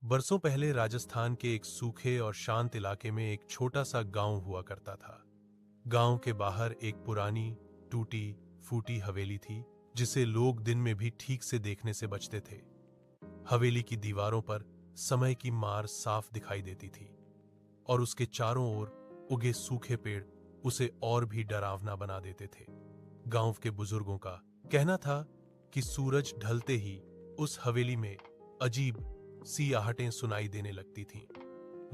बरसों पहले राजस्थान के एक सूखे और शांत इलाके में एक छोटा सा गांव हुआ करता था। गांव के बाहर एक पुरानी टूटी फूटी हवेली थी, जिसे लोग दिन में भी ठीक से देखने से बचते थे। हवेली की दीवारों पर समय की मार साफ दिखाई देती थी और उसके चारों ओर उगे सूखे पेड़ उसे और भी डरावना बना देते थे। गांव के बुजुर्गों का कहना था कि सूरज ढलते ही उस हवेली में अजीब सी आहटें सुनाई देने लगती थीं।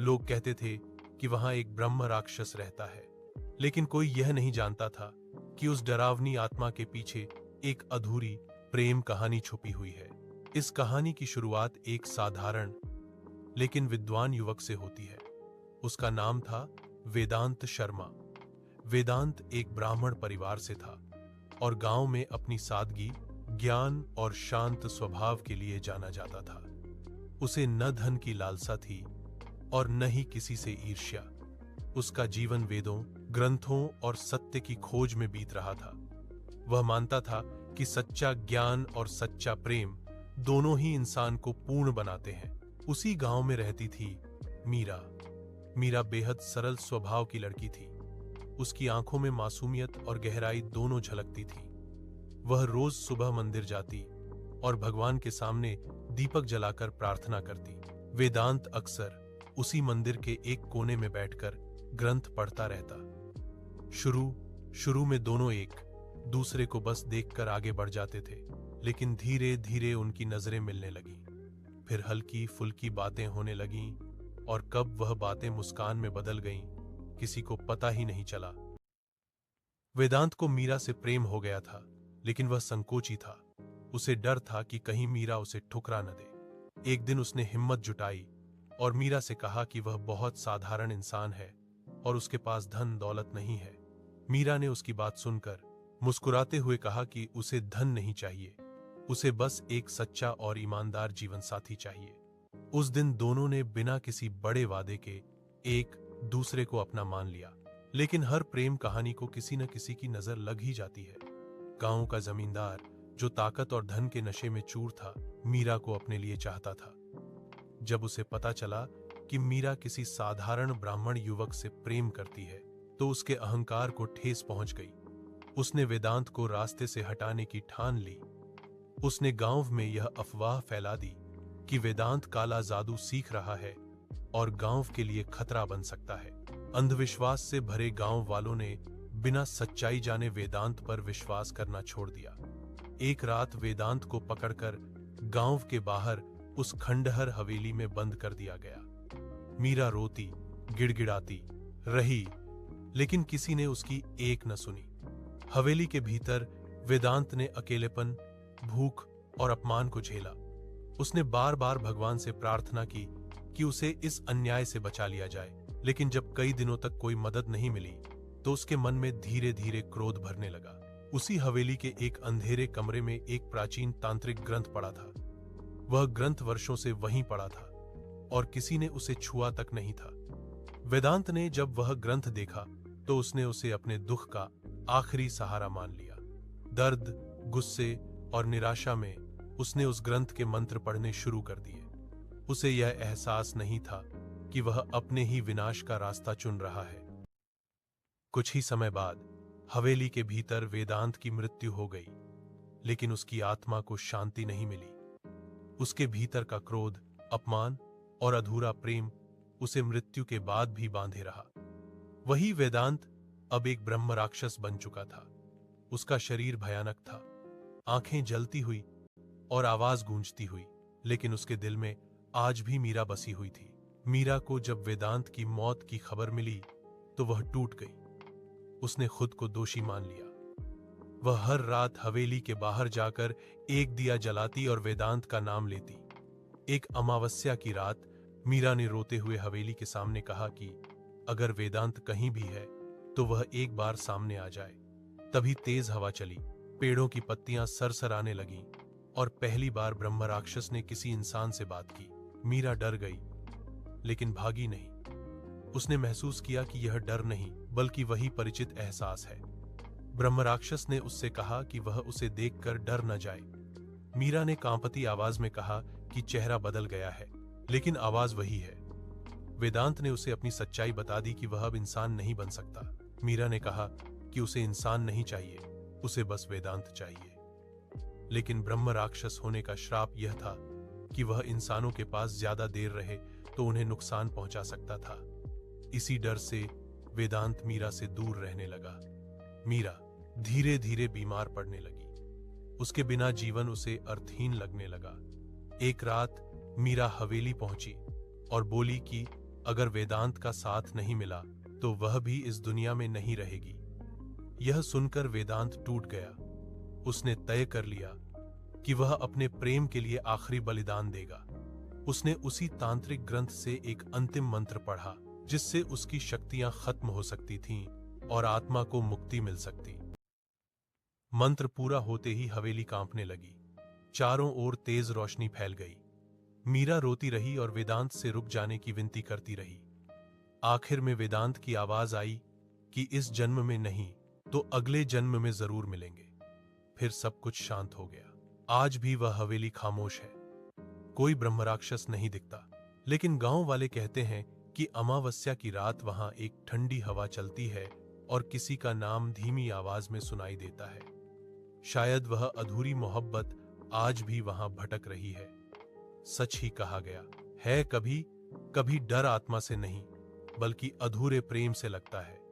लोग कहते थे कि वहां एक ब्रह्म राक्षस रहता है, लेकिन कोई यह नहीं जानता था कि उस डरावनी आत्मा के पीछे एक अधूरी प्रेम कहानी छुपी हुई है। इस कहानी की शुरुआत एक साधारण लेकिन विद्वान युवक से होती है। उसका नाम था वेदांत शर्मा। वेदांत एक ब्राह्मण परिवार से था और गांव में अपनी सादगी, ज्ञान और शांत स्वभाव के लिए जाना जाता था। उसे न धन की लालसा थी और न ही किसी से ईर्ष्या। उसका जीवन वेदों, ग्रंथों और सत्य की खोज में बीत रहा था। वह मानता था कि सच्चा ज्ञान और सच्चा प्रेम दोनों ही इंसान को पूर्ण बनाते हैं। उसी गांव में रहती थी मीरा। मीरा बेहद सरल स्वभाव की लड़की थी। उसकी आंखों में मासूमियत और गहराई दोनों झलकती थी। वह रोज सुबह मंदिर जाती और भगवान के सामने दीपक जलाकर प्रार्थना करती। वेदांत अक्सर उसी मंदिर के एक कोने में बैठकर ग्रंथ पढ़ता रहता। शुरू में दोनों एक दूसरे को बस देखकर आगे बढ़ जाते थे, लेकिन धीरे धीरे उनकी नजरें मिलने लगीं। फिर हल्की फुल्की बातें होने लगीं और कब वह बातें मुस्कान में बदल गईं, किसी को पता ही नहीं चला। वेदांत को मीरा से प्रेम हो गया था, लेकिन वह संकोची था। उसे डर था कि कहीं मीरा उसे ठुकरा न दे। एक दिन उसने हिम्मत जुटाई और मीरा से कहा कि वह बहुत साधारण इंसान है और उसके पास धन दौलत नहीं है। मीरा ने उसकी बात सुनकर मुस्कुराते हुए कहा कि उसे धन नहीं चाहिए, उसे बस एक सच्चा और ईमानदार जीवन साथी चाहिए। उस दिन दोनों ने बिना किसी बड़े वादे के एक दूसरे को अपना मान लिया। लेकिन हर प्रेम कहानी को किसी न किसी की नजर लग ही जाती है। गांव का जमींदार, जो ताकत और धन के नशे में चूर था, मीरा को अपने लिए चाहता था। जब उसे पता चला कि मीरा किसी साधारण ब्राह्मण युवक से प्रेम करती है, तो उसके अहंकार को ठेस पहुंच गई। उसने वेदांत को रास्ते से हटाने की ठान ली। उसने गांव में यह अफवाह फैला दी कि वेदांत काला जादू सीख रहा है और गांव के लिए खतरा बन सकता है। अंधविश्वास से भरे गांव वालों ने बिना सच्चाई जाने वेदांत पर विश्वास करना छोड़ दिया। एक रात वेदांत को पकड़कर गांव के बाहर उस खंडहर हवेली में बंद कर दिया गया। मीरा रोती गिड़गिड़ाती रही, लेकिन किसी ने उसकी एक न सुनी। हवेली के भीतर वेदांत ने अकेलेपन, भूख और अपमान को झेला। उसने बार बार भगवान से प्रार्थना की कि उसे इस अन्याय से बचा लिया जाए, लेकिन जब कई दिनों तक कोई मदद नहीं मिली, तो उसके मन में धीरे धीरे क्रोध भरने लगा। उसी हवेली के एक अंधेरे कमरे में एक प्राचीन तांत्रिक ग्रंथ पड़ा था। वह ग्रंथ वर्षों से वहीं पड़ा था और किसी ने उसे छुआ तक नहीं था। वेदांत ने जब वह ग्रंथ देखा, तो उसने उसे अपने दुख का आखिरी सहारा मान लिया। दर्द, गुस्से और निराशा में उसने उस ग्रंथ के मंत्र पढ़ने शुरू कर दिए। उसे यह एहसास नहीं था कि वह अपने ही विनाश का रास्ता चुन रहा है। कुछ ही समय बाद हवेली के भीतर वेदांत की मृत्यु हो गई, लेकिन उसकी आत्मा को शांति नहीं मिली। उसके भीतर का क्रोध, अपमान और अधूरा प्रेम उसे मृत्यु के बाद भी बांधे रहा। वही वेदांत अब एक ब्रह्म राक्षस बन चुका था। उसका शरीर भयानक था, आंखें जलती हुई और आवाज गूंजती हुई, लेकिन उसके दिल में आज भी मीरा बसी हुई थी। मीरा को जब वेदांत की मौत की खबर मिली, तो वह टूट गई। उसने खुद को दोषी मान लिया। वह हर रात हवेली के बाहर जाकर एक दिया जलाती और वेदांत का नाम लेती। एक अमावस्या की रात मीरा ने रोते हुए हवेली के सामने कहा कि अगर वेदांत कहीं भी है, तो वह एक बार सामने आ जाए। तभी तेज हवा चली, पेड़ों की पत्तियां सरसराने लगीं और पहली बार ब्रह्म राक्षस ने किसी इंसान से बात की। मीरा डर गई, लेकिन भागी नहीं। उसने महसूस किया कि यह डर नहीं, बल्कि वही परिचित एहसास है। ब्रह्म राक्षस ने उससे कहा कि वह उसे देखकर डर न जाए। मीरा ने कांपती आवाज में कहा कि चेहरा बदल गया है, लेकिन आवाज वही है। वेदांत ने उसे अपनी सच्चाई बता दी कि वह अब इंसान नहीं बन सकता। मीरा ने कहा कि उसे इंसान नहीं चाहिए, उसे बस वेदांत चाहिए। लेकिन ब्रह्म राक्षस होने का श्राप यह था कि वह इंसानों के पास ज्यादा देर रहे तो उन्हें नुकसान पहुंचा सकता था। इसी डर से वेदांत मीरा से दूर रहने लगा। मीरा धीरे धीरे बीमार पड़ने लगी। उसके बिना जीवन उसे अर्थहीन लगने लगा। एक रात मीरा हवेली पहुंची और बोली कि अगर वेदांत का साथ नहीं मिला तो वह भी इस दुनिया में नहीं रहेगी। यह सुनकर वेदांत टूट गया। उसने तय कर लिया कि वह अपने प्रेम के लिए आखिरी बलिदान देगा। उसने उसी तांत्रिक ग्रंथ से एक अंतिम मंत्र पढ़ा जिससे उसकी शक्तियां खत्म हो सकती थीं और आत्मा को मुक्ति मिल सकती। मंत्र पूरा होते ही हवेली कांपने लगी। चारों ओर तेज रोशनी फैल गई। मीरा रोती रही और वेदांत से रुक जाने की विनती करती रही। आखिर में वेदांत की आवाज आई कि इस जन्म में नहीं तो अगले जन्म में जरूर मिलेंगे। फिर सब कुछ शांत हो गया। आज भी वह हवेली खामोश है। कोई ब्रह्मराक्षस नहीं दिखता, लेकिन गांव वाले कहते हैं कि अमावस्या की रात वहां एक ठंडी हवा चलती है और किसी का नाम धीमी आवाज में सुनाई देता है। शायद वह अधूरी मोहब्बत आज भी वहां भटक रही है। सच ही कहा गया है, कभी कभी डर आत्मा से नहीं बल्कि अधूरे प्रेम से लगता है।